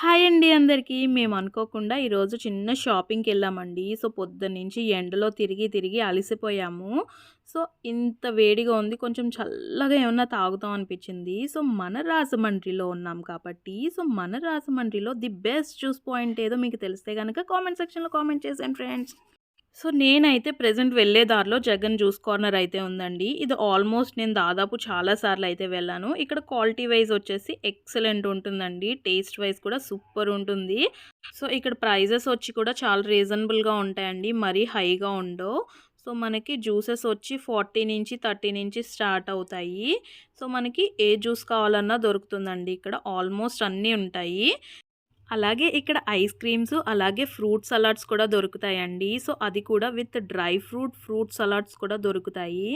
Hi అండి అందరికీ. మేము అనుకోకుండా ఈరోజు చిన్న షాపింగ్‌కెళ్ళామండి. సో, పొద్దున్నుంచి ఎండలో తిరిగి, తిరిగి అలసిపోయాము. సో, ఇంత వేడిగా ఉంది. కొంచెం చల్లగా ఏమన్నా తాగుదాం అనిపించింది. సో, మన రాజమండ్రిలో ఉన్నాం కాబట్టి, మన రాజమండ్రిలో ది బెస్ట్ జ్యూస్ పాయింట్ ఏదో మీకు తెలిస్తే గనక కామెంట్ సెక్షన్‌లో కామెంట్ చేసేయండి ఫ్రెండ్స్. సో, నేనైతే ప్రెజెంట్ వెళ్ళే దారిలో జగన్ జ్యూస్ కార్నర్ అయితే ఉందండి. ఇది ఆల్మోస్ట్ నేను దాదాపు చాలా సార్లయితే వెళ్ళాను. ఇక్కడ క్వాలిటీ వైస్ వచ్చేసి ఎక్సలెంట్ ఉంటుందండి. టేస్ట్ వైస్ కూడా సూపర్ ఉంటుంది. సో, ఇక్కడ ప్రైజెస్ వచ్చి కూడా చాలా రీజనబుల్‌గా ఉంటాయండి. మరీ హైగా ఉండవు. సో, మనకి జ్యూసెస్ వచ్చి 40 నుంచి 30 నుంచి స్టార్ట్ అవుతాయి. సో, మనకి ఏ జ్యూస్ కావాలన్నా దొరుకుతుందండి ఇక్కడ. ఆల్మోస్ట్ అన్నీ ఉంటాయి. అలాగే ఇక్కడ ఐస్ క్రీమ్స్, అలాగే ఫ్రూట్ సలాడ్స్ కూడా దొరుకుతాయండి. సో, అది కూడా విత్ డ్రై ఫ్రూట్ సలాడ్స్ కూడా దొరుకుతాయి.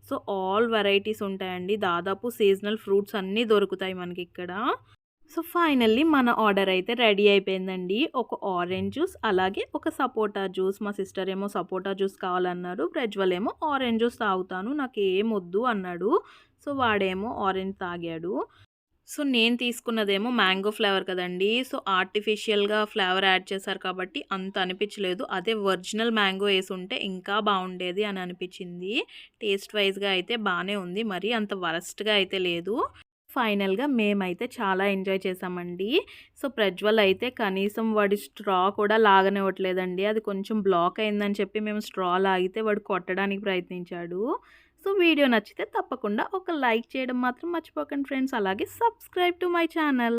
సో, ఆల్ వెరైటీస్ ఉంటాయండి. దాదాపు సీజనల్ ఫ్రూట్స్ అన్నీ దొరుకుతాయి మనకిక్కడ. సో, ఫైనల్లీ మన ఆర్డర్ అయితే రెడీ అయిపోయిందండి. ఒక ఆరెంజ్ జ్యూస్, అలాగే ఒక సపోటా జ్యూస్. మా సిస్టర్ ఏమో సపోటా జ్యూస్ కావాలన్నారు. ప్రజ్వల్ ఏమో ఆరెంజ్ జ్యూస్ తాగుతాను, నాకేమొద్దు అన్నాడు. సో, వాడేమో ఆరెంజ్ తాగాడు. సో, నేను తీసుకున్నదేమో మ్యాంగో ఫ్లేవర్ కదండీ. సో, ఆర్టిఫిషియల్‌గా ఫ్లేవర్ యాడ్ చేశారు కాబట్టి అంత అనిపించలేదు. అదే ఒరిజినల్ మ్యాంగో యేసుంటే ఇంకా బావుండేది అని అనిపించింది. టేస్ట్ వైస్‌గా అయితే బానే ఉంది. మరీ అంత వరస్ట్‌గా అయితే లేదు. ఫైనల్‌గా మేమైతే చాలా ఎంజాయ్ చేశామండి. సో, ప్రజ్వల్ అయితే కనీసం వాడి స్ట్రా కూడా లాగనివ్వట్లేదండి. అది కొంచెం బ్లాక్ అయిందని చెప్పి మేము స్ట్రా లాగితే వాడు కొట్టడానికి ప్రయత్నించాడు. సో, వీడియో నచ్చితే తప్పకుండా ఒక లైక్ చేయడం మాత్రం మర్చిపోకండి ఫ్రెండ్స్. అలాగే సబ్స్క్రైబ్ టు మై ఛానల్.